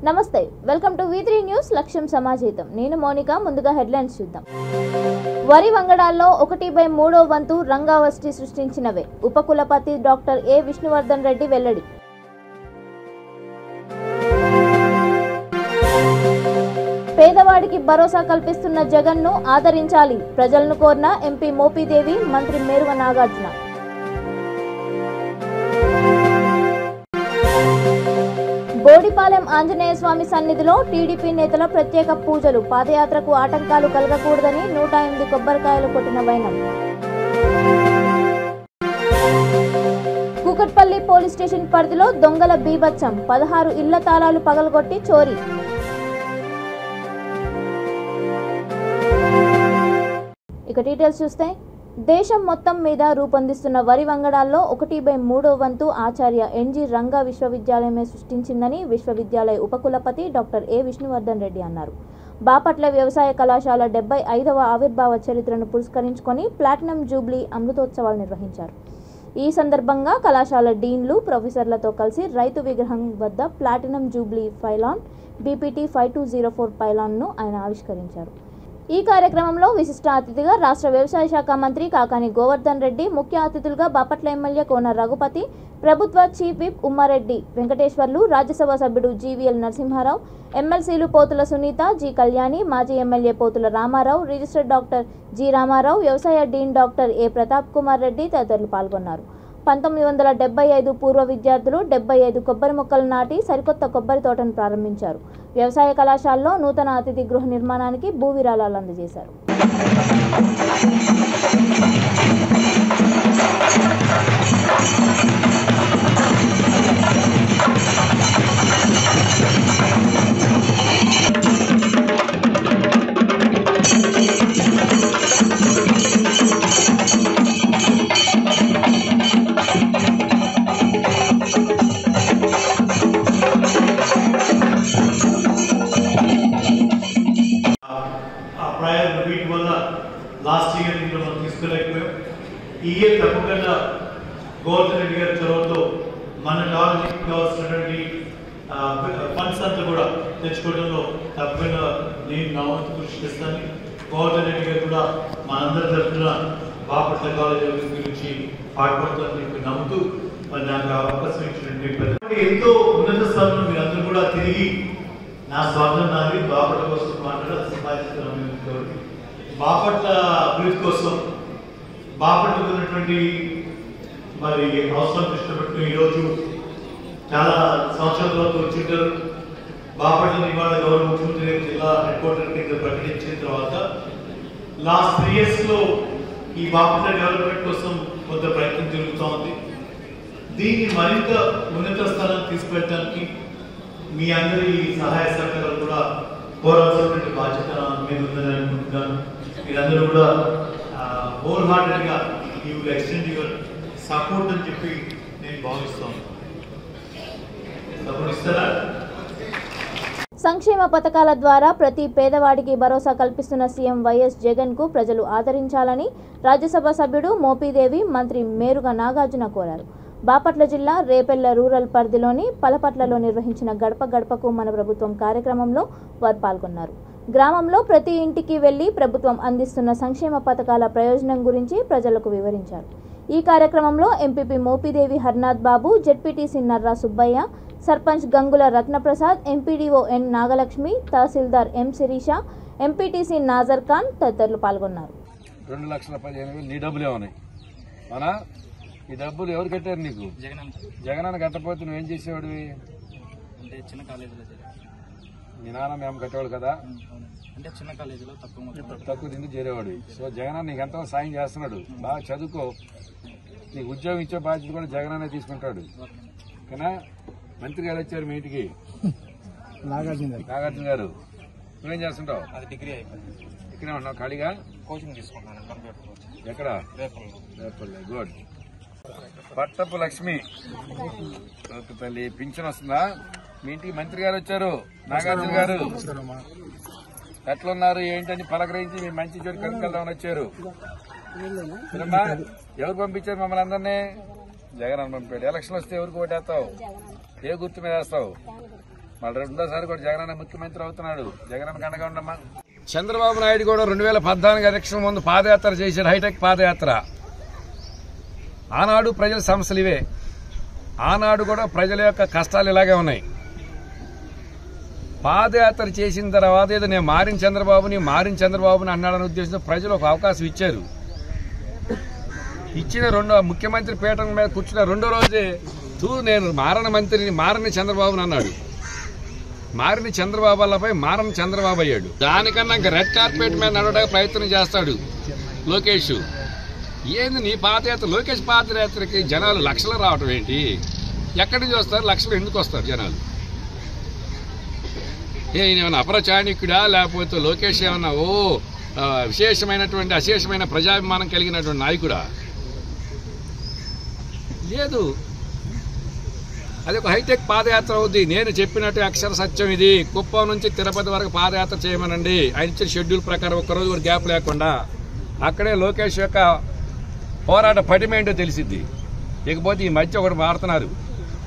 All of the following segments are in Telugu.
నమస్తే వెల్కమ్ టు V3 న్యూస్ లక్ష్యం సమాజేతం నేను మోనిక ముందుగా హెడ్లైన్స్ చూద్దాం వరి వంగడాల్లో 1/3 వంతు రంగావస్టి సృష్టించినవే ఉపకులపతి డాక్టర్ ఏ విష్ణువర్ధన్ రెడ్డి వెల్లడి పేదవాడికి భరోసా కల్పిస్తున్న జగన్ను ఆదరించాలి ప్రజలను కోరిన ఎంపీ మోపిదేవి మంత్రి మేరుగ నాగార్జున బోడిపాలెం ఆంజనేయ స్వామి సన్నిధిలో టీడీపీ నేతల ప్రత్యేక పూజలు పాదయాత్రకు ఆటంకాలు కలగకూడదని 108 కొబ్బరికాయలు కొట్టిన వైనం కూకట్పల్లి పోలీస్ స్టేషన్ పరిధిలో దొంగల బీభత్సం 16 ఇళ్ల తాళాలు పగలగొట్టి చోరీ ఇక డీటెయిల్స్ చూస్తే దేశం మొత్తం మీద రూపొందిస్తున్న వరి వంగడాల్లో 1/3 వంతు ఆచార్య ఎన్జి రంగా విశ్వవిద్యాలయమే సృష్టించిందని విశ్వవిద్యాలయ ఉపకులపతి డాక్టర్ ఏ విష్ణువర్ధన్ రెడ్డి అన్నారు. బాపట్ల వ్యవసాయ కళాశాల 75వ ఆవిర్భావ చరిత్రను పురస్కరించుకొని ప్లాటినం జూబ్లీ అమృతోత్సవాలు నిర్వహించారు. ఈ సందర్భంగా కళాశాల డీన్లు ప్రొఫెసర్లతో కలిసి రైతు విగ్రహం వద్ద ప్లాటినం జూబ్లీ పైలాన్ BPT 5204 పైలాన్ను ఆయన ఆవిష్కరించారు. ఈ కార్యక్రమంలో విశిష్ట అతిథిగా రాష్ట్ర వ్యవసాయ శాఖ మంత్రి కాకాని గోవర్ధన్ రెడ్డి, ముఖ్య అతిథులుగా బాపట్ల ఎమ్మెల్యే కోన రఘుపతి, ప్రభుత్వ చీఫ్ విప్ ఉమ్మారెడ్డి వెంకటేశ్వర్లు, రాజ్యసభ సభ్యుడు జీవీఎల్ నరసింహారావు, ఎమ్మెల్సీలు పోతుల సునీత, జి కళ్యాణి, మాజీ MLA Pothula Rama Rao, registered doctor G Rama Rao, వ్యవసాయ dean doctor A Pratap Kumar Reddy తదితరులు పాల్గొన్నారు. 1975 పూర్వ విద్యార్థులు 75 కొబ్బరి మొక్కలు నాటి సరికొత్త కొబ్బరి తోటను ప్రారంభించారు. వ్యవసాయ కళాశాలలో నూతన అతిథి గృహ నిర్మాణానికి భూ విరాళాలు అందజేశారు. లాస్ట్ ఇయర్ ఇంట్లో మనం తీసుకోలేకపోయాం. ఈ ఇయర్ తప్పకుండా గోవర్ధన్ రెడ్డి గారి చొరవతో మన కాలేజీకి కావాల్సినటువంటి ఫండ్స్ అంతా కూడా తెచ్చుకోవడంలో తప్పకుండా నేను నా వంతు కృషి చేస్తాను. గోవర్ధన్ రెడ్డి గారు కూడా మనందరి తరఫున బాపట్ల కాలేజీ గురించి పాటుపడుతుందని చెప్పి నమ్ముతూ మరి నాకు అవకాశం ఇచ్చినటువంటి ఎంతో ఉన్నత స్థానంలో మీరు అందరూ కూడా తిరిగి నా స్వార్థం నాది బాపట్ల కోసం మాట్లాడాల్సిన బాధ్యత బాపట్ల అభివృద్ధి కోసం బాపట్లకు ఉన్నటువంటి మరి అవసరం దృష్టి పెట్టుకుని ఈరోజు చాలా సంవత్సరాల తర్వాత వచ్చింటారు. బాపట్ల ఇవాళ గౌరవ ముఖ్యమంత్రి జిల్లా హెడ్ క్వార్టర్ కింద ప్రకటించిన తర్వాత లాస్ట్ 3 yearsలో ఈ బాపట్ల డెవలప్మెంట్ కోసం కొంత ప్రయత్నం జరుగుతూ ఉంది. దీన్ని మరింత ఉన్నత స్థానానికి తీసుకెళ్ళడానికి మీ అందరి సహాయ సహకారాలు కూడా కోరాల్సినటువంటి బాధ్యత మీద ఉందని అనుకుంటున్నాను. మీరందరూ కూడా హోల్ హార్టెడ్గా you will extend your support అని చెప్పి నేను భావిస్తాను. సపోర్ట్ ఇస్తారా? సంక్షేమ పథకాల ద్వారా ప్రతి పేదవాడికి భరోసా కల్పిస్తున్న సీఎం వైఎస్ జగన్ కు ప్రజలు ఆదరించాలని రాజ్యసభ సభ్యుడు మోపిదేవి మంత్రి మేరుగ నాగార్జున కోరారు. బాపట్ల జిల్లా రేపెల్ల రూరల్ పరిధిలోని పలపట్లలో నిర్వహించిన గడప గడపకు మన ప్రభుత్వం కార్యక్రమంలో వారు పాల్గొన్నారు. గ్రామంలో ప్రతి ఇంటికి వెళ్లి ప్రభుత్వం అందిస్తున్న సంక్షేమ పథకాల ప్రయోజనం గురించి ప్రజలకు వివరించారు. ఈ కార్యక్రమంలో ఎంపీపీ మోపిదేవి హర్నాథ్ బాబు, జెడ్పీటీసీ నర్రా సుబ్బయ్య, సర్పంచ్ గంగుల రత్నప్రసాద్, ఎంపీడీఓ ఎన్ నాగలక్ష్మి, తహసీల్దార్ ఎం శిరీష, ఎంపీటీసీ నాజర్ ఖాన్ తదితరులు పాల్గొన్నారు. 2,15,000 నీ డబ్బులే ఉన్నాయి. మన ఈ డబ్బులు ఎవరు కట్టారు నీకు? జగనన్న కట్టకపోతే నువ్వేం చేసేవాడివి? అంటే చిన్న కాలేజీలో మీ నాన్న మేము కట్టేవాడు కదా, అంటే చిన్న కాలేజీలో తక్కువ తిండి చేరేవాడు. సో జగనన్న నీకు ఎంతో సాయం చేస్తున్నాడు. బాగా చదువుకో, నీకు ఉద్యోగం ఇచ్చే బాధ్యత కూడా జగనన్నే తీసుకుంటాడు. కానీ మంత్రి గారు వచ్చారు మీ ఇంటికి, నాగార్జున గారు. నువ్వేం చేస్తుంటావు? అది డిగ్రీ అయిపోయింది. ఇక్కడే ఉన్నావు ఖాళీగా? కోచింగ్ తీసుకుంటాను కంప్యూటర్ కోచింగ్. ఎక్కడ? రేపల్లె. గుడ్. పట్టపు లక్ష్మి తల్లి పింఛన్ వస్తుందా? మీ ఇంటికి మంత్రి గారు వచ్చారు, నాగార్జున గారు. ఎట్లున్నారు ఏంటని పలకరించి మీ మంచి చోటు కనుక్కెళ్దామని వచ్చారు. ఎవరు పంపించారు మమ్మల్ని అందరినీ? జగన్ అని పంపాడు. ఎలక్షన్ వస్తే ఎవరికి ఓటేస్తావు? ఏ గుర్తు మీద వేస్తావు? మళ్ళీ రెండోసారి కూడా జగనన్న ముఖ్యమంత్రి అవుతున్నాడు. జగనన్న అండగా ఉండమ్మా. చంద్రబాబు నాయుడు కూడా 2014 ఎలక్షన్ ముందు పాదయాత్ర చేశాడు, హైటెక్ పాదయాత్ర. ఆనాడు ప్రజల సమస్యలు ఇవే. ఆనాడు కూడా ప్రజల యొక్క కష్టాలు ఇలాగే ఉన్నాయి. పాదయాత్ర చేసిన తర్వాత ఏదో నేను మారిన చంద్రబాబుని అన్నాడని ఉద్దేశంతో ప్రజలు ఒక అవకాశం ఇచ్చారు. ఇచ్చిన ముఖ్యమంత్రి పీఠం మీద కూర్చున్న రెండో రోజే నేను మారని చంద్రబాబుని అన్నాడు. మారిన చంద్రబాబు వల్లపై మారని చంద్రబాబు అయ్యాడు. దానికన్నా ఇంకా రెడ్ కార్పెట్ మీద నడవడానికి ప్రయత్నం చేస్తాడు లోకేష్. ఏంది నీ పాదయాత్ర? లోకేష్ పాదయాత్రకి జనాలు లక్షలు రావటం ఏంటి? ఎక్కడి నుంచి వస్తారు? లక్షలు ఎందుకు వస్తారు జనాలు? ఏమైనా అపరచాణిక్యుడా, లేకపోతే లోకేష్ ఏమన్నా విశేషమైనటువంటి అశేషమైన ప్రజాభిమానం కలిగినటువంటి నాయకుడా? లేదు. అది ఒక హైటెక్ పాదయాత్ర అవుద్ది. నేను చెప్పినట్టు అక్షర సత్యం ఇది. కుప్పం నుంచి తిరుపతి వరకు పాదయాత్ర చేయమనండి. ఆయన ఇచ్చిన షెడ్యూల్ ప్రకారం ఒక్కరోజు కూడా గ్యాప్ లేకుండా. అక్కడే లోకేష్ యొక్క పోరాట పటిమేంటో తెలిసిద్ది. ఇకపోతే ఈ మధ్య ఒకటి మారుతున్నారు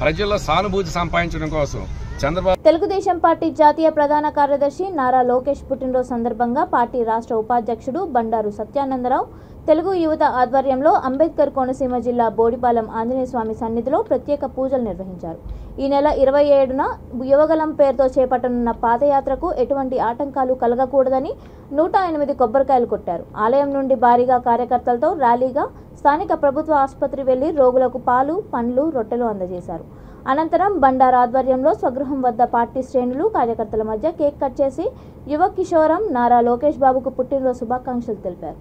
ప్రజల్లో సానుభూతి సంపాదించడం కోసం. చంద్రబాబు తెలుగుదేశం పార్టీ జాతీయ ప్రధాన కార్యదర్శి నారా లోకేష్ పుట్టినరోజు సందర్భంగా పార్టీ రాష్ట్ర ఉపాధ్యక్షుడు బండారు సత్యానందరావు తెలుగు యువత ఆధ్వర్యంలో అంబేద్కర్ కోనసీమ జిల్లా బోడిపాలెం ఆంజనేయ స్వామి సన్నిధిలో ప్రత్యేక పూజలు నిర్వహించారు. ఈ నెల 27న యువగలం పేరుతో చేపట్టనున్న పాదయాత్రకు ఎటువంటి ఆటంకాలు కలగకూడదని 108 కొబ్బరికాయలు కొట్టారు. ఆలయం నుండి భారీగా కార్యకర్తలతో ర్యాలీగా స్థానిక ప్రభుత్వ ఆసుపత్రి వెళ్లి రోగులకు పాలు, పండ్లు, రొట్టెలు అందజేశారు. అనంతరం బండారు ఆధ్వర్యంలో స్వగృహం వద్ద పార్టీ శ్రేణులు, కార్యకర్తల మధ్య కేక్ కట్ చేసి యువ కిషోరం నారా లోకేష్ బాబుకు పుట్టినరోజు శుభాకాంక్షలు తెలిపారు.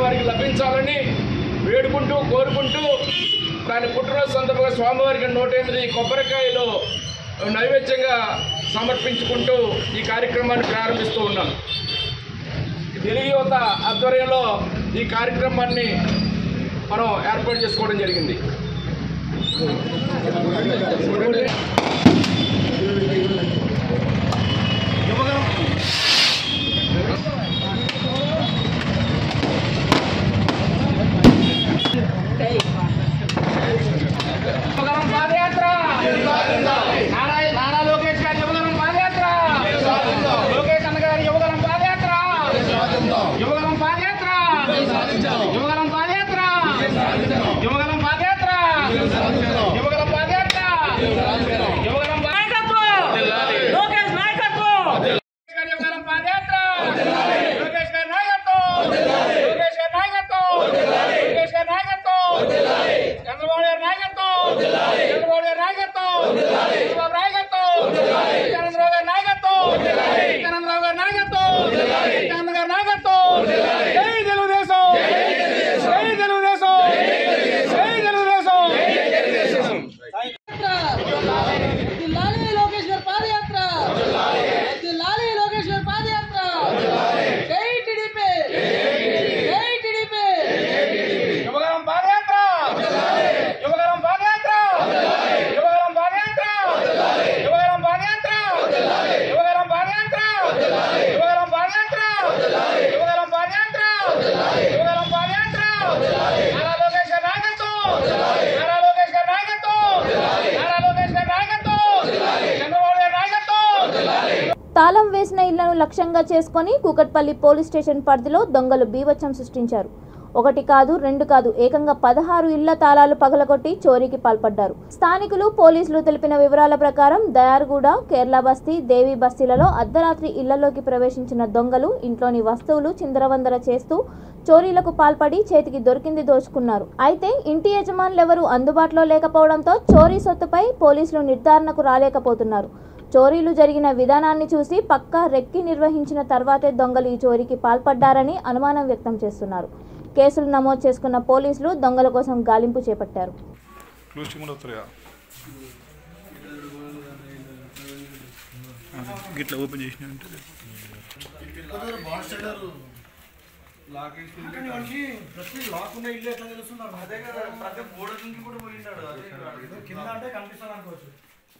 వారికి లభించాలని వేడుకుంటూ కోరుకుంటూ దాని పుట్టినరోజు సందర్భంగా స్వామివారికి 108 కొబ్బరికాయలు నైవేద్యంగా సమర్పించుకుంటూ ఈ కార్యక్రమాన్ని ప్రారంభిస్తూ ఉన్నాం. తెలుగు యువత ఆధ్వర్యంలో ఈ కార్యక్రమాన్ని మనం ఏర్పాటు చేసుకోవడం జరిగింది. పాదయాత్ర నారా లోకేష్ గారి యువగలం పాదయాత్ర, లోకేష్ అన్న గారి యువగలం పాదయాత్ర, యువగలం పాదయాత్ర, యువగలం పాదయాత్ర, యువగలం పాదయాత్ర, యువగలం పాదయాత్ర, యువగలం నాయకత్వం, లోకేష్ నాయకత్వం, యువగలం పాదయాత్ర, లోకేష్ గారి నాయకత్వం, లోకేష్ గారి నాయకత్వం, లోకేష్ గారి నాయకత్వం, చంద్రబాబు గారి నాయకత్వం, చంద్రబాబు గారి నాయకత్వం, చంద్రబాబు నాయకత్వం, చంద్రబాబు గారి నాయకత్వం, చంద్రబాబు గారి నాయకత్వం, చంద్ర గారి నాయకత్వం. జై తెలుగుదేశం, జై తెలుగుదేశం, జై తెలుగుదేశం. లోకేష్ గారి పాదయాత్ర, లోకేష్ గారి పాదయాత్ర, జై టీడీపీ, జై టీడీపీ. యువగలం పాదయాత్ర, యువగలం పాదయాత్ర, యువగలం పాదయాత్ర, యువగలం పాదయాత్ర, యువగలం పాదయాత్ర, యువగలం పాదయాత్ర, యువగలం పాదయాత్ర, యువగలం పాదయాత్ర. నారా లోకేష్ గారి నాయకత్వం, నారా లోకేష్ గారి నాయకత్వం, నారా లోకేష్ గారి నాయకత్వం, చంద్రబాబు గారి నాయకత్వం. తాళం వేసిన ఇళ్లను లక్ష్యంగా చేసుకుని కూకట్పల్లి పోలీస్ స్టేషన్ పరిధిలో దొంగలు బీభత్సం సృష్టించారు. 1 కాదు 2 కాదు ఏకంగా 16 ఇళ్ల తాళాలు పగలగొట్టి చోరీకి పాల్పడ్డారు. స్థానికులు, పోలీసులు తెలిపిన వివరాల ప్రకారం దయార్గూడ, కేరళ బస్తీ, దేవి బస్తీలలో అర్ధరాత్రి ఇళ్లలోకి ప్రవేశించిన దొంగలు ఇంట్లోని వస్తువులు చిందరవందర చేస్తూ చోరీలకు పాల్పడి చేతికి దొరికింది దోచుకున్నారు. అయితే ఇంటి యజమానులెవరూ అందుబాటులో లేకపోవడంతో చోరీ సొత్తుపై పోలీసులు నిర్ధారణకు రాలేకపోతున్నారు. చోరీలు జరిగిన విధానాన్ని చూసి పక్కా రెక్కి నిర్వహించిన తర్వాతే దొంగలు ఈ చోరీకి పాల్పడ్డారని అనుమానం వ్యక్తం చేస్తున్నారు. కేసులు నమోదు చేసుకున్న పోలీసులు దొంగల కోసం గాలింపు చేపట్టారు.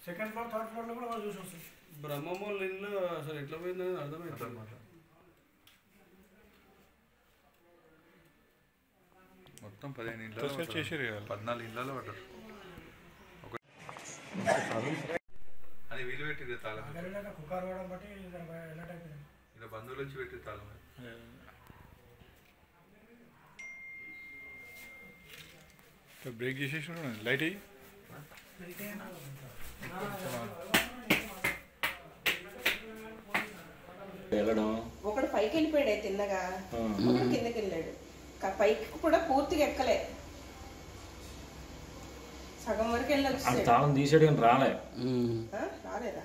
సెకండ్ ఫ్లోర్, థర్డ్ ఫ్లోర్ లో కూడా చూసి వస్తుంది. బ్రహ్మమూల ఇల్లు అసలు ఎట్లా పోయిందని అర్థమైంది అన్నమాట. మొత్తం 15 ఇళ్ళలో చేసారు, 14 ఇళ్ళలో పడ్డారు. అది అది వీలు పెట్టి తాళం కుక్కర్ వాడడం బట్టి ఎలా టైప్ ఇలా బంధువులు వచ్చి పెట్టి తాళం బ్రేక్ చేసేసి లైట్ అయ్యి ఒకడు పైకి వెళ్ళిపోయాడు తిన్నగా, ఒకడు కిందకి వెళ్ళాడు. పైకి కూడా పూర్తిగా ఎక్కలే, సగం వరకు వెళ్ళి తాళం తీసాడు కానీ రాలేదా?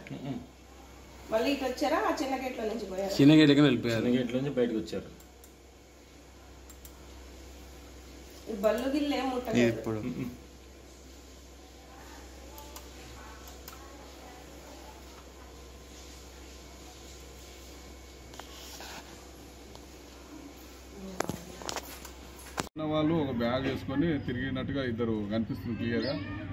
మళ్ళీ ఇటు వచ్చారా? ఆ చిన్న గేట్లో నుంచి పోయారు. చిన్న గేట్లకి వెళ్ళిపోయారు. చిన్న గేట్ల నుంచి బయటకు వచ్చారు. ఈ బల్లు గిల్లు ఏం ముట్టలేదు. వాళ్ళు ఒక బ్యాగ్ వేసుకొని తిరిగినట్టుగా ఇద్దరు కనిపిస్తుంది క్లియర్గా.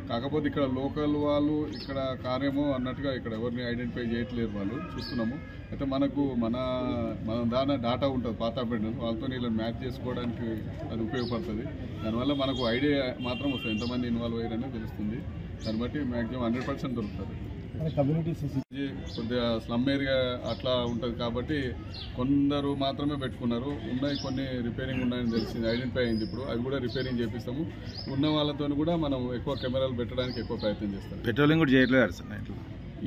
కాకపోతే ఇక్కడ లోకల్ వాళ్ళు ఇక్కడ కారేమో అన్నట్టుగా ఇక్కడ ఎవరిని ఐడెంటిఫై చేయట్లేదు, వాళ్ళు చూస్తున్నాము. అయితే మనకు మన దాని డాటా ఉంటుంది, పాత అప్డేట్, వాళ్ళతో వీళ్ళని మ్యాచ్ చేసుకోవడానికి అది ఉపయోగపడుతుంది. దానివల్ల మనకు ఐడియా మాత్రం వస్తుంది, ఎంతమంది ఇన్వాల్వ్ అయ్యారనేది తెలుస్తుంది. దాన్ని బట్టి మ్యాక్సిమం 100% దొరుకుతుంది. కొద్దిగా స్లమ్ ఏరియా అట్లా ఉంటుంది కాబట్టి కొందరు మాత్రమే పెట్టుకున్నారు. ఉన్నాయి కొన్ని రిపేరింగ్ ఉన్నాయని తెలిసింది, ఐడెంటిఫై అయింది. ఇప్పుడు అవి కూడా రిపేరింగ్ చేపిస్తాము. ఉన్న వాళ్ళతో కూడా మనం ఎక్కువ కెమెరాలు పెట్టడానికి ఎక్కువ ప్రయత్నం చేస్తాం. పెట్రోలింగ్ కూడా చేయట్లేదు సార్.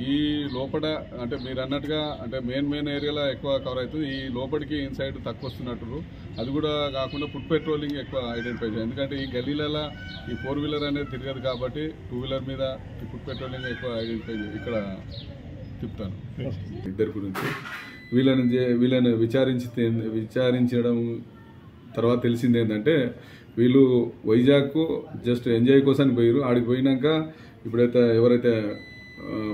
ఈ లోపల అంటే మీరు అన్నట్టుగా అంటే మెయిన్ ఏరియాలో ఎక్కువ కవర్ అవుతుంది. ఈ లోపలికి ఇన్సైడ్ తక్కువ వస్తున్నట్టు. అది కూడా కాకుండా ఫుడ్ పెట్రోలింగ్ ఎక్కువ ఐడెంటిఫై చేయాలి. ఎందుకంటే ఈ గల్లీలలో ఈ 4 వీలర్ అనేది తిరగదు కాబట్టి 2 వీలర్ మీద ఈ ఫుడ్ పెట్రోలింగ్ ఎక్కువ ఐడెంటిఫై ఇక్కడ తిప్పుతాను. ఇద్దరి గురించి వీళ్ళని విచారించడం తర్వాత తెలిసింది ఏంటంటే వీళ్ళు వైజాగ్ జస్ట్ ఎంజాయ్ కోసం పోయారు. ఆడికి పోయినాక ఇప్పుడైతే ఎవరైతే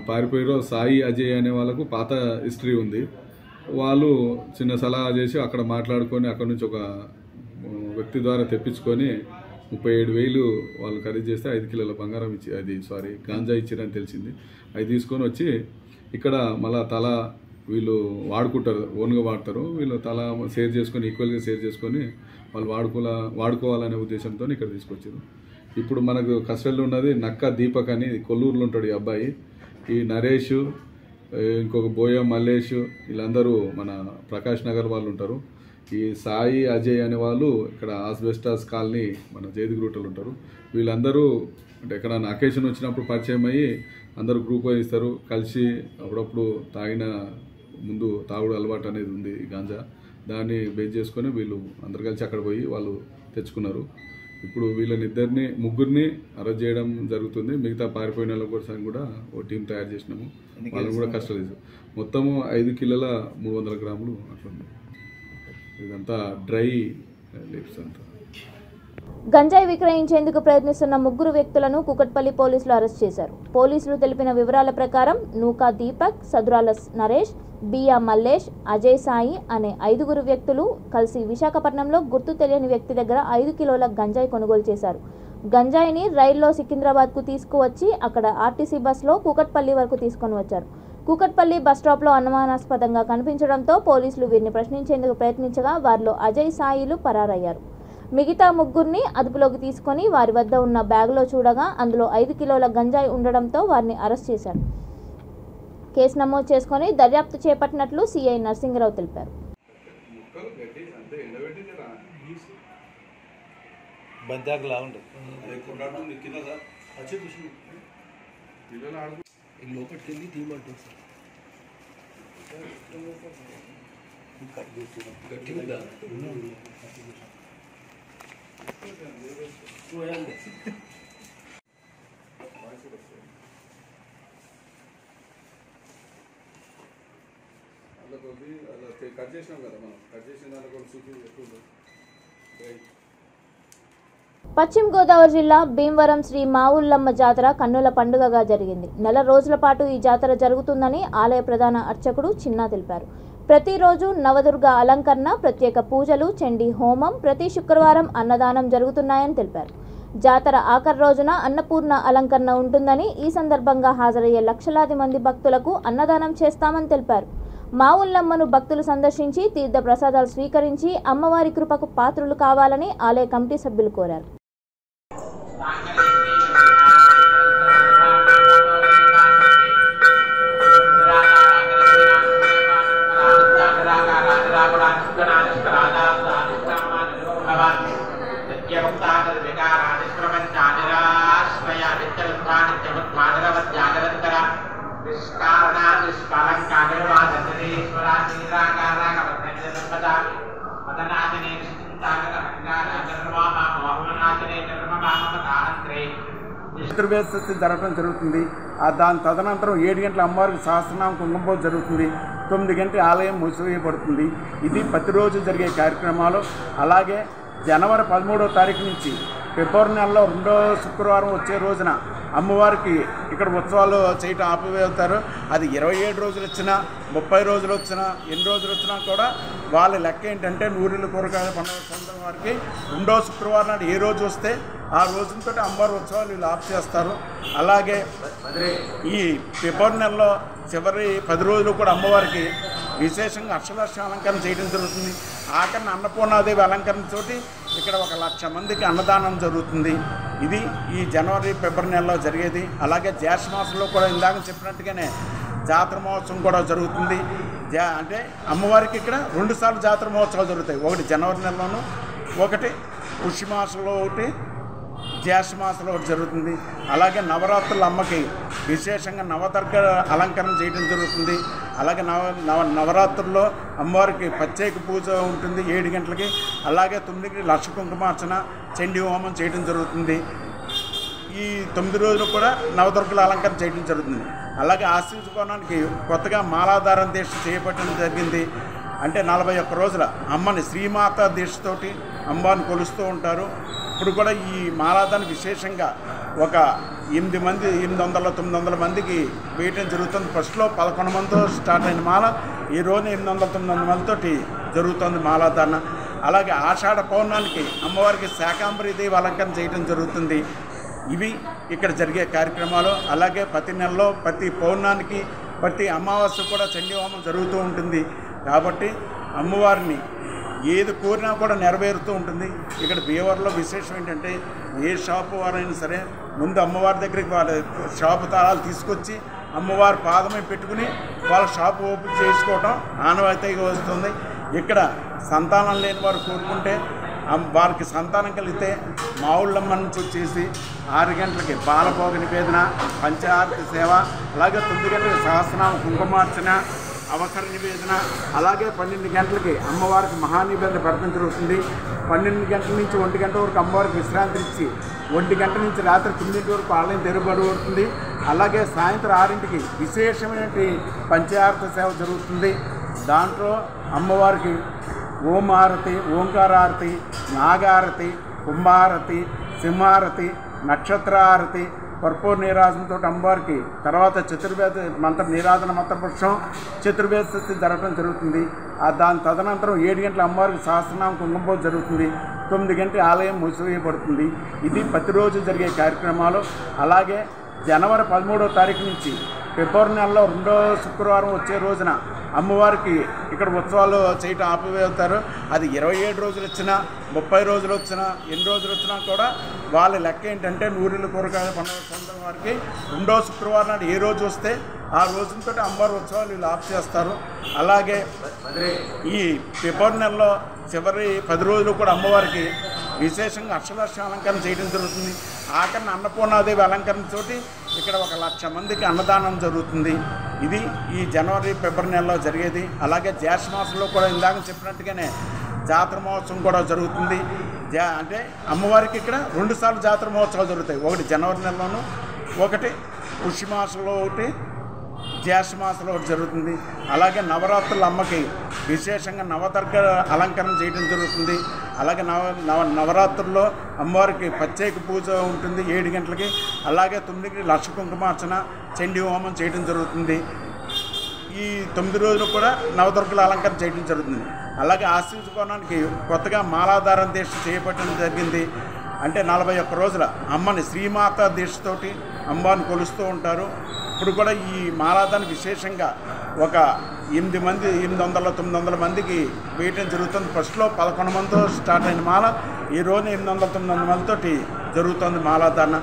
పారిపోయారో సాయి అజయ్ అనే వాళ్ళకు పాత హిస్టరీ ఉంది. వాళ్ళు చిన్న సలహా చేసి అక్కడ మాట్లాడుకొని అక్కడ నుంచి ఒక వ్యక్తి ద్వారా తెప్పించుకొని 37,000 వాళ్ళు ఖరీదు చేస్తే 5 కిలోల బంగారం గాంజా ఇచ్చిరని తెలిసింది. అవి తీసుకొని వచ్చి ఇక్కడ మళ్ళా తల వీళ్ళు వాడుకుంటారు, ఓన్గా వాడతారు. వీళ్ళు తల షేర్ చేసుకొని ఈక్వల్గా షేర్ చేసుకొని వాళ్ళు వాడుకోవాలనే ఉద్దేశంతో ఇక్కడ తీసుకొచ్చారు. ఇప్పుడు మనకు కస్టడీలో ఉన్నది నక్క దీపక్ అని కొల్లూరులో ఉంటాడు ఈ అబ్బాయి. ఈ నరేష్, ఇంకొక బోయ మల్లేష్, వీళ్ళందరూ మన ప్రకాష్ నగర్ వాళ్ళు ఉంటారు. ఈ సాయి అజయ్ అనే వాళ్ళు ఇక్కడ ఆస్బెస్టాస్ కాలనీ మన జైదిగురుటలు ఉంటారు. వీళ్ళందరూ అంటే ఎక్కడైనా అకేషన్ వచ్చినప్పుడు పరిచయం అయ్యి అందరూ గ్రూప్ ఇస్తారు, కలిసి అప్పుడప్పుడు ముందు తాగుడు అలవాటు అనేది ఉంది ఈ గాంజా. దాన్ని బేస్ చేసుకొని వీళ్ళు అందరు కలిసి అక్కడ పోయి వాళ్ళు తెచ్చుకున్నారు. ఇప్పుడు వీళ్ళని ముగ్గురిని అరెస్ట్ చేయడం జరుగుతుంది. మిగతా పారిపోయిన వాళ్ళ కూడా ఓ టీం తయారు చేసినాము, వాళ్ళని కూడా కస్టడీ. మొత్తము 5 కిలోల 300 గ్రాములు అట్లుంది. ఇదంతా డ్రై లిప్స్ అంతా. గంజాయి విక్రయించేందుకు ప్రయత్నిస్తున్న 3 వ్యక్తులను కూకట్పల్లి పోలీసులు అరెస్ట్ చేశారు. పోలీసులు తెలిపిన వివరాల ప్రకారం నూకా దీపక్, సదురాల నరేష్, బియా మల్లేష్, అజయ్ సాయి అనే 5 వ్యక్తులు కలిసి విశాఖపట్నంలో గుర్తు తెలియని వ్యక్తి దగ్గర 5 కిలోల గంజాయి కొనుగోలు చేశారు. గంజాయిని రైల్లో సికింద్రాబాద్కు తీసుకువచ్చి అక్కడ ఆర్టీసీ బస్సులో కూకట్పల్లి వరకు తీసుకొని వచ్చారు. కూకట్పల్లి బస్టాప్లో అనుమానాస్పదంగా కనిపించడంతో పోలీసులు వీరిని ప్రశ్నించేందుకు ప్రయత్నించగా వారిలో అజయ్ సాయిలు పరారయ్యారు. మిగతా 3 అదుపులోకి తీసుకొని వారి వద్ద ఉన్న బ్యాగులో చూడగా అందులో 5 కిలోల గంజాయి ఉండడంతో వారిని అరెస్ట్ చేశారు. కేసు నమోదు చేసుకొని దర్యాప్తు చేపట్టినట్లు సిఐ నరసింగరావు తెలిపారు. కట్ చేసినాం కదా మనం, కట్ చేసిన దానికి కూడా సూచన ఎక్కువ. పశ్చిమ గోదావరి జిల్లా భీమవరం శ్రీ మావుల్లమ్మ జాతర కన్నుల పండుగగా జరిగింది. నెల రోజుల పాటు ఈ జాతర జరుగుతుందని ఆలయ ప్రధాన అర్చకుడు చిన్నా తెలిపారు. ప్రతిరోజు నవదుర్గ అలంకరణ, ప్రత్యేక పూజలు, చండీ హోమం, ప్రతి శుక్రవారం అన్నదానం జరుగుతున్నాయని తెలిపారు. జాతర ఆఖరి రోజున అన్నపూర్ణ అలంకరణ ఉంటుందని, ఈ సందర్భంగా హాజరయ్యే లక్షలాది మంది భక్తులకు అన్నదానం చేస్తామని తెలిపారు. మావుల్లమ్మను భక్తులు సందర్శించి తీర్థ ప్రసాదాలు స్వీకరించి అమ్మవారి కృపకు పాత్రులు కావాలని ఆలయ కమిటీ సభ్యులు కోరారు. చతుర్వేది జరగడం జరుగుతుంది. దాని తదనంతరం 7 గంటల అమ్మవారికి సహస్రనామ కుంకుమ పూజ జరుగుతుంది. 9 గంటల ఆలయం మూసివేయబడుతుంది. ఇది ప్రతిరోజు జరిగే కార్యక్రమాలు. అలాగే జనవరి 13వ తారీఖు నుంచి ఫిబ్రవరి నెలలో 2వ శుక్రవారం వచ్చే రోజున అమ్మవారికి ఇక్కడ ఉత్సవాలు చేయటం ఆపివేస్తారు. అది 27 రోజులు వచ్చినా 30 రోజులు వచ్చినా ఎన్ని రోజులు వచ్చినా కూడా వాళ్ళ లెక్క ఏంటంటే నూరిల కూరగాయల పండుగ సొంతం వారికి 2వ శుక్రవారం నాడు ఏ రోజు వస్తే ఆ రోజుతో అమ్మవారి ఉత్సవాలు వీళ్ళు ఆఫ్ చేస్తారు. అలాగే ఈ ఫిబ్రవరి నెలలో చివరి 10 రోజులు కూడా అమ్మవారికి విశేషంగా అక్షలక్ష అలంకరణ చేయడం జరుగుతుంది. ఆఖరణ అన్నపూర్ణాదేవి అలంకరణతోటి ఇక్కడ 1,00,000 మందికి అన్నదానం జరుగుతుంది. ఇది ఈ జనవరి ఫిబ్రవరి నెలలో జరిగేది. అలాగే జ్యేష్ఠ మాసంలో కూడా ఇందాక చెప్పినట్టుగానే జాతర మహోత్సవం కూడా జరుగుతుంది. అంటే అమ్మవారికి ఇక్కడ 2 సార్లు జాతర మహోత్సవాలు జరుగుతాయి. ఒకటి జనవరి నెలలోను, ఒకటి పుష్యమాసంలో, ఒకటి జ్యేష్ఠ మాసంలో ఒకటి జరుగుతుంది. అలాగే నవరాత్రుల అమ్మకి విశేషంగా నవదుర్గ అలంకరణ చేయడం జరుగుతుంది. అలాగే నవరాత్రుల్లో అమ్మవారికి ప్రత్యేక పూజ ఉంటుంది 7 గంటలకి. అలాగే 9కి లక్ష కుంకుమార్చన, చండీ హోమం చేయడం జరుగుతుంది. ఈ 9 రోజులు కూడా నవదుర్గల అలంకరణ చేయడం జరుగుతుంది. అలాగే ఆశీర్వదించుకోవడానికి కొత్తగా మాలాధారణ దీక్ష చేపట్టడం జరిగింది. అంటే 41 రోజుల అమ్మని శ్రీమాత దీక్షతోటి అమ్మవారిని కొలుస్తూ ఉంటారు. ఇప్పుడు కూడా ఈ మాలాధారణ విశేషంగా ఒక 800-900 మందికి వేయటం జరుగుతుంది. ఫస్ట్లో 11 మందితో స్టార్ట్ అయిన మాల ఈ రోజు 800-900 మందితోటి జరుగుతుంది మాలాధారణ. అలాగే ఆషాఢ పౌర్ణానికి అమ్మవారికి శాకాంబరి దేవి అలంకరణ చేయడం జరుగుతుంది. ఇవి ఇక్కడ జరిగే కార్యక్రమాలు. అలాగే ప్రతి నెలలో ప్రతి పౌర్ణానికి ప్రతి అమావాస్య కూడా చండీ హోమం జరుగుతూ ఉంటుంది. కాబట్టి అమ్మవారిని ఏది కోరినా కూడా నెరవేరుతూ ఉంటుంది. ఇక్కడ భీమవరంలో విశేషం ఏంటంటే ఏ షాపు వారైనా సరే ముందు అమ్మవారి దగ్గరికి వాళ్ళ షాపు తాళాలు తీసుకొచ్చి అమ్మవారి పాదమే పెట్టుకుని వాళ్ళ షాపు ఓపెన్ చేసుకోవడం ఆనవాయితీగా వస్తుంది. ఇక్కడ సంతానం లేని వారు కోరుకుంటే వారికి సంతానం కలిగితే మా ఊళ్ళమ్మ నుంచి వచ్చేసి 6 గంటలకి బాలభోగ నివేదన, పంచాహారతి సేవ, అలాగే 9 గంటలకి సహస్రనామ కుంకుమార్చన, అవసర నివేదన, అలాగే 12 గంటలకి అమ్మవారికి మహానివేదన పెట్టడం జరుగుతుంది. 12 గంటల నుంచి 1 గంట వరకు అమ్మవారికి విశ్రాంతి ఇచ్చి 1 గంట నుంచి రాత్రి 9 వరకు ఆలయం తెరవబడుతుంది. అలాగే సాయంత్రం 6ంటికి విశేషమైన పంచాహారతి సేవ జరుగుతుంది. దాంట్లో అమ్మవారికి ఓంహారతి, ఓంకారారతి, నాగారతి, కుంభారతి, సింహారతి, నక్షత్రారతి, కర్పూర నీరాజనతో అమ్మవారికి తర్వాత చతుర్వేద మంత్ర నీరాజన మంత్రపురుషం చతుర్వేది జరగడం జరుగుతుంది. దాని తదనంతరం 7 గంటల అమ్మవారికి సహస్రనామ కుంకుమ పూజ జరుగుతుంది. 9 గంటల ఆలయం మూసివేయబడుతుంది. ఇది ప్రతిరోజు జరిగే కార్యక్రమాలు. అలాగే జనవరి 13వ తారీఖు నుంచి ఫిబ్రవరి నెలలో 2వ శుక్రవారం వచ్చే రోజున అమ్మవారికి ఇక్కడ ఉత్సవాలు చేయటం ఆపివేస్తారు. అది 27 రోజులు వచ్చినా 30 రోజులు వచ్చినా ఎన్ని రోజులు వచ్చినా కూడా వాళ్ళ లెక్క ఏంటంటే నూరిల కూరగాయల పండుగ సొంతం వారికి 2వ శుక్రవారం నాడు ఏ రోజు వస్తే ఆ రోజుతో అమ్మవారి ఉత్సవాలు వీళ్ళు ఆఫ్ చేస్తారు. అలాగే ఈ ఫిబ్రవరి నెలలో చివరి 10 రోజులు కూడా అమ్మవారికి విశేషంగా అక్షలక్ష అలంకరణ చేయడం జరుగుతుంది. ఆఖరణ అన్నపూర్ణాదేవి అలంకరణతోటి ఇక్కడ 1,00,000 మందికి అన్నదానం జరుగుతుంది. ఇది ఈ జనవరి ఫిబ్రవరి నెలలో జరిగేది. అలాగే జ్యేష్ఠ మాసంలో కూడా ఇందాక చెప్పినట్టుగానే జాతర మహోత్సవం కూడా జరుగుతుంది. అంటే అమ్మవారికి ఇక్కడ 2 సార్లు జాతర మహోత్సవాలు జరుగుతాయి. ఒకటి జనవరి నెలలోను, ఒకటి పుష్యమాసంలో, ఒకటి జ్యేష్ఠ మాసంలో ఒకటి జరుగుతుంది. అలాగే నవరాత్రుల అమ్మకి విశేషంగా నవదుర్గ అలంకరణ చేయడం జరుగుతుంది. అలాగే నవరాత్రుల్లో అమ్మవారికి ప్రత్యేక పూజ ఉంటుంది 7 గంటలకి. అలాగే 9కి లక్ష కుంకుమార్చన, చండీ హోమం చేయడం జరుగుతుంది. ఈ 9 రోజులు కూడా నవదుర్గల అలంకరణ చేయడం జరుగుతుంది. అలాగే ఆశీర్వదించుకోవడానికి కొత్తగా మాలాధారణ దీక్ష చేపట్టడం జరిగింది. అంటే 41 రోజుల అమ్మని శ్రీమాత దీక్షతోటి అమ్మవారిని కొలుస్తూ ఉంటారు. ఇప్పుడు కూడా ఈ మాలాధారణ విశేషంగా ఒక 800-900 మందికి వేయటం జరుగుతుంది. ఫస్ట్లో 11 మందితో స్టార్ట్ అయిన మాల ఈ రోజు 800-900 మందితోటి జరుగుతుంది మాలాధారణ.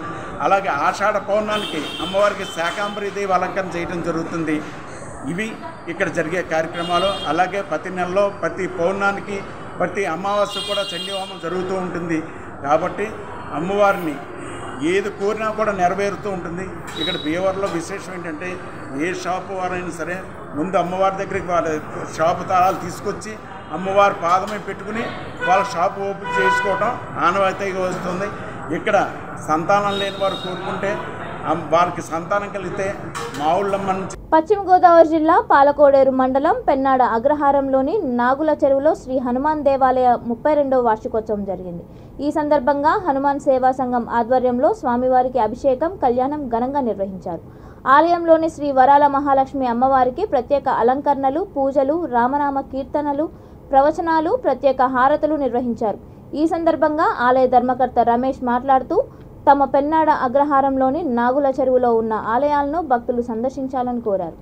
అలాగే ఆషాఢ పౌర్ణానికి అమ్మవారికి శాకాంబరి దేవి అలంకరణ చేయడం జరుగుతుంది. ఇవి ఇక్కడ జరిగే కార్యక్రమాలు. అలాగే ప్రతి నెలలో ప్రతి పౌర్ణానికి ప్రతి అమావాస్య కూడా చండీ హోమం జరుగుతూ ఉంటుంది. కాబట్టి అమ్మవారిని ఏది కోరినా కూడా నెరవేరుతూ ఉంటుంది. ఇక్కడ భీమవరంలో విశేషం ఏంటంటే ఏ షాపు వారైనా సరే ముందు అమ్మవారి దగ్గరికి వాళ్ళ షాపు తాళాలు తీసుకొచ్చి అమ్మవారి పాదమే పెట్టుకుని వాళ్ళ షాపు ఓపెన్ చేసుకోవడం ఆనవాయితీగా వస్తుంది. ఇక్కడ సంతానం లేని వారు కోరుకుంటే వారికి సంతానం కలిగితే మా ఊళ్ళమ్మ నుంచి. పశ్చిమ గోదావరి జిల్లా పాలకోడేరు మండలం పెన్నాడ అగ్రహారంలోని నాగుల చెరువులో శ్రీ హనుమాన్ దేవాలయ 32వ వార్షికోత్సవం జరిగింది. ఈ సందర్భంగా హనుమాన్ సేవా సంఘం ఆధ్వర్యంలో స్వామివారికి అభిషేకం, కళ్యాణం ఘనంగా నిర్వహించారు. ఆలయంలోని శ్రీ వరాల మహాలక్ష్మి అమ్మవారికి ప్రత్యేక అలంకరణలు, పూజలు, రామనామ కీర్తనలు, ప్రవచనాలు, ప్రత్యేక హారతులు నిర్వహించారు. ఈ సందర్భంగా ఆలయ ధర్మకర్త రమేష్ మాట్లాడుతూ తమ పెన్నాడ అగ్రహారంలోని నాగుల చెరువులో ఉన్న ఆలయాలను భక్తులు సందర్శించాలని కోరారు.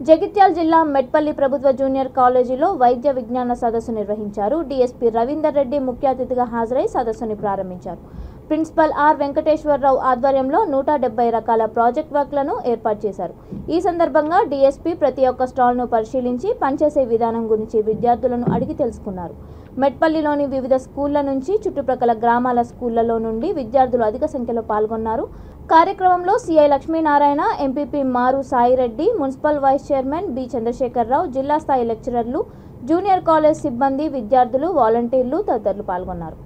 జగిత్యాల జిల్లా మెట్పల్లి ప్రభుత్వ జూనియర్ కాలేజీలో వైద్య విజ్ఞాన సదస్సు నిర్వహించారు. డీఎస్పీ రవీందర్ రెడ్డి ముఖ్య అతిథిగా హాజరై సదస్సుని ప్రారంభించారు. ప్రిన్సిపల్ ఆర్ వెంకటేశ్వరరావు ఆధ్వర్యంలో 170 రకాల ప్రాజెక్ట్ వర్క్లను ఏర్పాటు చేశారు. ఈ సందర్భంగా డీఎస్పీ ప్రతి ఒక్క స్టాల్ను పరిశీలించి పనిచేసే విధానం గురించి విద్యార్థులను అడిగి తెలుసుకున్నారు. మెట్పల్లిలోని వివిధ స్కూళ్ల నుంచి చుట్టుప్రక్కల గ్రామాల స్కూళ్లలో నుండి విద్యార్థులు అధిక సంఖ్యలో పాల్గొన్నారు. కార్యక్రమంలో CI Lakshminarayana, MPP Maru Sai Reddy, municipal vice chairman B Chandrasekhara Rao, జిల్లా స్థాయి లెక్చరర్లు, జూనియర్ కాలేజ్ సిబ్బంది, విద్యార్థులు, వాలంటీర్లు తదితరులు పాల్గొన్నారు.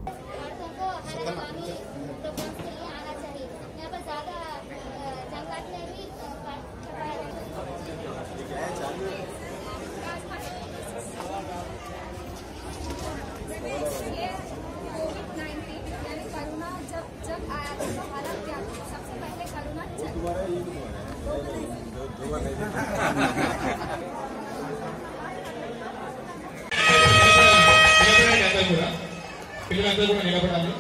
పిల్లలందరూ కూడా నిలబడాలి.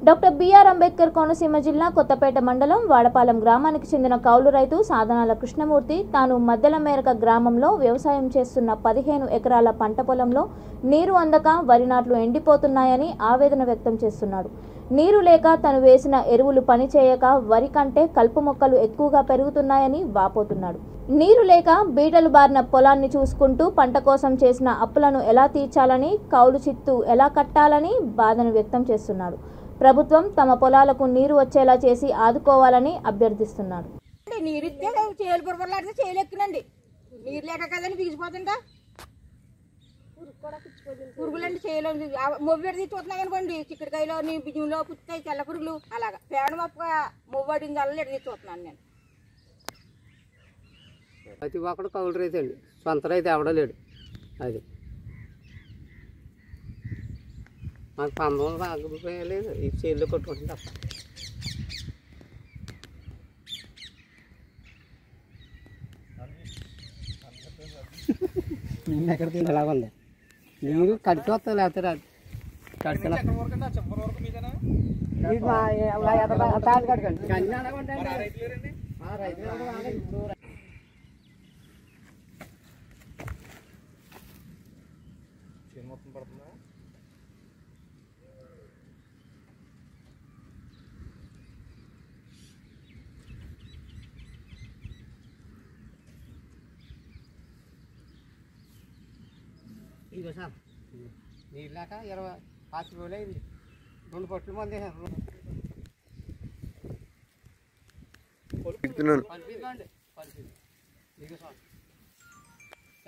డాక్టర్ బిఆర్ అంబేద్కర్ కోనసీమ జిల్లా కొత్తపేట మండలం వాడపాలెం గ్రామానికి చెందిన కౌలు రైతు సాధనాల కృష్ణమూర్తి తాను మద్దెల మేరక గ్రామంలో వ్యవసాయం చేస్తున్న 15 ఎకరాల పంట పొలంలో నీరు అందక వరి నాట్లు ఎండిపోతున్నాయని ఆవేదన వ్యక్తం చేస్తున్నాడు. నీరు లేక తను వేసిన ఎరువులు పనిచేయక వరి కంటే కలుపు మొక్కలు ఎక్కువగా పెరుగుతున్నాయని వాపోతున్నాడు. నీరు లేక బీటలు బారిన పొలాన్ని చూసుకుంటూ పంట కోసం చేసిన అప్పులను ఎలా తీర్చాలని, కౌలు చిత్తు ఎలా కట్టాలని బాధను వ్యక్తం చేస్తున్నాడు. ప్రభుత్వం తమ పొలాలకు నీరు వచ్చేలా చేసి ఆదుకోవాలని అభ్యర్థిస్తున్నాడు. నీరు ఇస్తే చేలు పొరపడలాడితే చేలు ఎక్కునండి. నీరు లేక కదండి బిగిసిపోతుంటా పురుగులండి చేలో మొవ్వెడి తీసుకున్నాయి అనుకోండి. చిక్కడికాయలో నీ బియ్యంలో పుచ్చుతాయి తెల్ల పురుగులు. అలాగా పేడ మొక్క మొవ్వడింది అలా ఎడ తీసుకుంటున్నాను నేను. ప్రతి ఒక్కడు కౌలు రైతు అండి, సొంత రైతు ఎవడో లేడు. అది మాకు పంపం ఆగిపోయలేదు, ఈ చేళ్ళు కొట్టుకుంటుంది తప్ప. నిన్న ఎక్కడ తిండి ఎలాగ ఉంది నీరు కడికి వస్తుంది, లేకపోతే రాదు. కడికి మొత్తం పడుతుందా? ఇదిగో సార్ నీరు లేక 20-25 రోజులు అయింది. 2 పొట్లు మంది పంపించండి. ఇదిగో సార్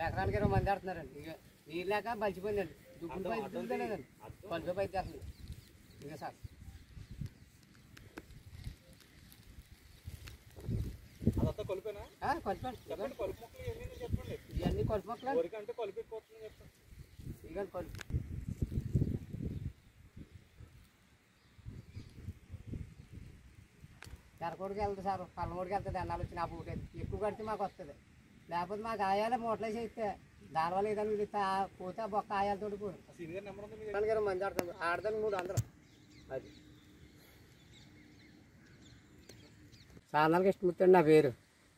ఎకరానికి 20 మంది ఆడుతున్నారండి. ఇక నీరు లేక బలిచిపోయిందండి. దుబ్బులు పైపు లేదండి, పలుపు పైపు చేస్తుంది. ఇదిగో సార్ అదంతా కొలిపేనా? కొలిపండి. కొలుపు మొక్కలు ఇవన్నీ చెప్పండి. ఇవన్నీ కొలుపు మొక్కలు అంటే కొలిపి ఎక్కువస్తుంది చెప్పండి. ఇక కొలుపు ఎరకోడికి వెళ్తుంది సార్, పల్లమూడికి వెళ్తుంది. అన్నాలు వచ్చి నా పూట ఎక్కువ కడితే మాకు వస్తుంది. లేకపోతే మాకు ఆయాలే మూటలేసి ఇస్తే దానివల్ల ఏదైనా పోతే ఆ బొక్క ఆయాలతో పోయి మంది ఆడతాను. ఆడతాను 300. అది సాధారణంగా ఇష్టమవుతుంది. నా పేరు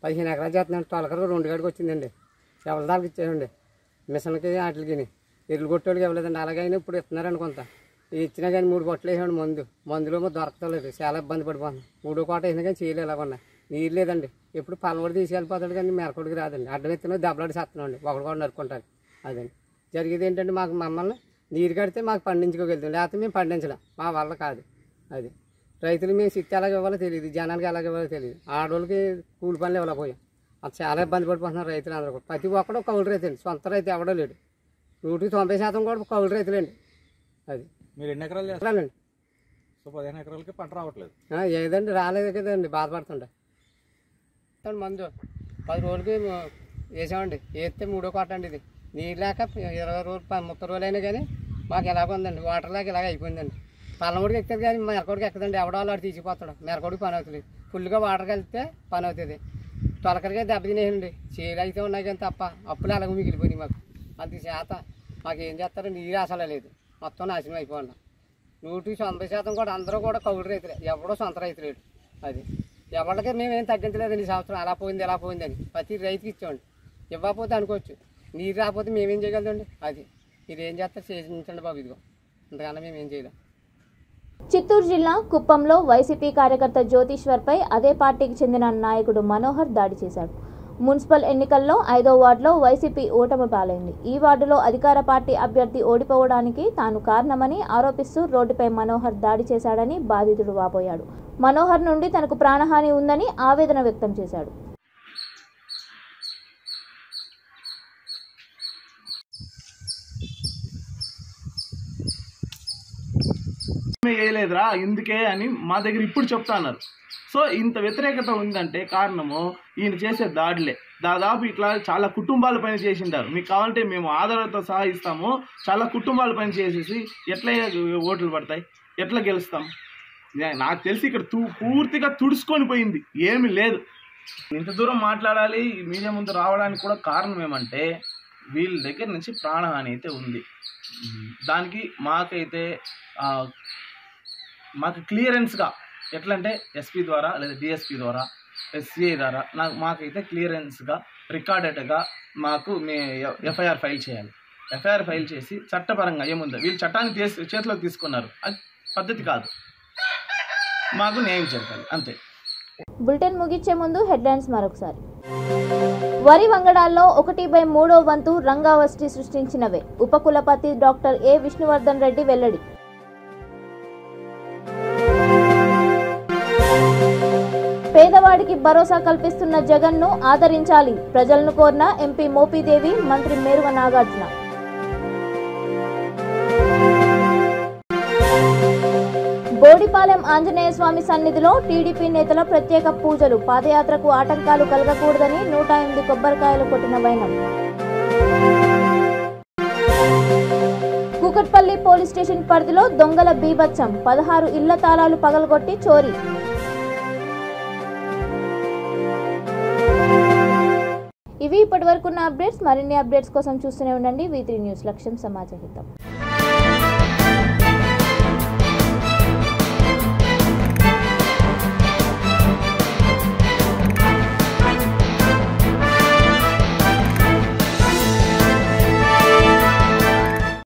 15 ఎకరాలు చేస్తున్నాను. తొలకరు 2 గడికి వచ్చిందండి. ఎవరి దానికి ఇచ్చేయండి, మిషన్కి వాటికి ఎరువులు కొట్టేవాళ్ళకి ఇవ్వలేదండి. అలాగైనా ఇప్పుడు ఇస్తున్నారండి. కొంత ఇచ్చినా కానీ 3 బొట్టలు వేసాడు మందులో దొరకలేదు. చాలా ఇబ్బంది పడిపోతున్నాం. 3వ కోట వేసినా కానీ చేయలేదు. ఎలాగొన్నా నీరు లేదండి. ఎప్పుడు పలవడి తీసుకెళ్ళిపోతాడు కానీ మెరకొడికి రాదండి. అడ్డం ఎత్తున్నా దెబ్బలాడి చేస్తున్నాండి. ఒకటి కూడా నరుక్కుంటాను. అదండి జరిగేది ఏంటంటే మమ్మల్ని నీరు కడితే మాకు పండించుకోగలుగుతాం, లేకపోతే మేము పండించలేం. మా వల్ల కాదు. అది రైతులు మేము సిట్టి ఎలాగ ఇవ్వాలో తెలియదు, జనాలకి ఎలాగ ఇవ్వాలో తెలియదు. ఆడవాళ్ళకి కూలి పనులు ఇవ్వలేకపోయాం. అది చాలా ఇబ్బంది పడిపోతున్నారు రైతులు అందరూ కూడా. ప్రతి ఒక్కడు కౌలు రైతు అండి, సొంత రైతు ఎవడో లేడు. 190% కూడా కౌలు రైతులండి. అది మీరు ఎన్ని ఎకరాలు చేస్తారండి? సో 15 ఎకరాలకి పంట రావట్లేదు. ఏదండి రాలేదు కదండి, బాధపడుతుండే. మందు 10 రోజులకి వేసామండి. వేస్తే 3వ కోట అండి. ఇది నీరు లేక 20 రోజులు 30 రోజులు అయినా కానీ మాకు ఎలాగ ఉందండి. వాటర్ లేక ఇలాగ అయిపోయిందండి. పల్లమూడికి ఎక్కదు కానీ మెరకొడికి ఎక్కదండి. ఎవడో వాళ్ళు తీసిపోతాడు. మెరకొడికి పని అవుతుంది. ఫుల్గా వాటర్ కలిపితే పని అవుతుంది. తొలకరిగా దెబ్బతినేయండి. చేలు అయితే ఉన్నాయి కానీ తప్ప అప్పులు అలాగ మిగిలిపోయినాయి మాకు. అంత చేత మాకు ఏం చేస్తారో నీరు అసలు లేదు. మొత్తం నాశనం అయిపోండి. 190% కూడా అందరూ కూడా కౌలు రైతులే, ఎవడో సొంత రైతు లేడు. అది ఎవరికి మేమేం తగ్గించలేదండి. ఈ సంవత్సరం అలా పోయింది ఎలా పోయిందని ప్రతి రైతుకి ఇచ్చామండి. ఇవ్వకపోతే అనుకోవచ్చు, నీరు రాకపోతే మేమేం చేయగలదండి. అది ఇది ఏం చేస్తారు చేయించండి బాబు. ఇదిగో ఇంతకన్నా మేమేం చేయలేం. చిత్తూరు జిల్లా కుప్పంలో వైసీపీ కార్యకర్త జ్యోతిశ్వర్పై అదే పార్టీకి చెందిన నాయకుడు మనోహర్ దాడి చేశాడు. మున్సిపల్ ఎన్నికల్లో 5వ వార్డులో వైసీపీ ఓటమి పాలైంది. ఈ వార్డులో అధికార పార్టీ అభ్యర్థి ఓడిపోవడానికి తాను కారణమని ఆరోపిస్తూ రోడ్డుపై మనోహర్ దాడి చేశాడని బాధితుడు వాపోయాడు. మనోహర్ నుండి తనకు ప్రాణహాని ఉందని ఆవేదన వ్యక్తం చేశాడు. వేయలేదురా ఇందుకే అని మా దగ్గర ఇప్పుడు చెప్తా అన్నారు. సో ఇంత వ్యతిరేకత ఉందంటే కారణము ఈయన చేసే దాడులే. దాదాపు ఇట్లా చాలా కుటుంబాల పైన చేసింటారు. మీకు కావాలంటే మేము ఆధారాలతో సహా ఇస్తాము. చాలా కుటుంబాల పైన చేసేసి ఎట్లా ఓట్లు పడతాయి, ఎట్లా గెలుస్తాం? నాకు తెలిసి ఇక్కడ పూర్తిగా తుడుచుకొని పోయింది, ఏమీ లేదు. ఇంత దూరం మాట్లాడాలి మీడియా ముందు రావడానికి కూడా కారణం ఏమంటే వీళ్ళ దగ్గర నుంచి ప్రాణహాని అయితే ఉంది. దానికి మాకు క్లియరెన్స్గా ఎట్లంటే ఎస్పీ ద్వారా లేదా డిఎస్పీ ద్వారా సిఐ ద్వారా మాకైతే క్లియరెన్స్గా రికార్డెడ్గా మాకు ఎఫ్ఐఆర్ ఫైల్ చేయాలి. ఎఫ్ఐఆర్ ఫైల్ చేసి చట్టపరంగా ఏముందో వీళ్ళు చట్టాన్ని చేతిలోకి తీసుకున్నారు, అది పద్ధతి కాదు. మాకు న్యాయం జరగాలి అంతే. బులెటిన్ ముగించే ముందు హెడ్లైన్స్ మరొకసారి. వరి వంగడాల్లో 1/3 వంతు రంగావష్టి సృష్టించినవే ఉపకులపతి డాక్టర్ ఏ విష్ణువర్ధన్ రెడ్డి వెల్లడి. పేదవాడికి భరోసా కల్పిస్తున్న జగన్ను ఆదరించాలి ప్రజలను కోరిన ఎంపీ మోపిదేవి, మంత్రి మేరువ నాగార్జున. బోడిపాలెం ఆంజనేయ స్వామి సన్నిధిలో టీడీపీ నేతల ప్రత్యేక పూజలు. పాదయాత్రకు ఆటంకాలు కలగకూడదని 108 కొబ్బరికాయలు కొట్టిన వైనం. కూకట్పల్లి పోలీస్ స్టేషన్ పరిధిలో దొంగల బీభత్సం. 16 ఇళ్ల తాళాలు పగలగొట్టి చోరీ. ఇవి ఇప్పటివరకున్న అప్డేట్స్. మరిన్ని అప్డేట్స్ కోసం చూస్తూనే ఉండండి V3 న్యూస్. లక్ష్యం సమాజ హితం.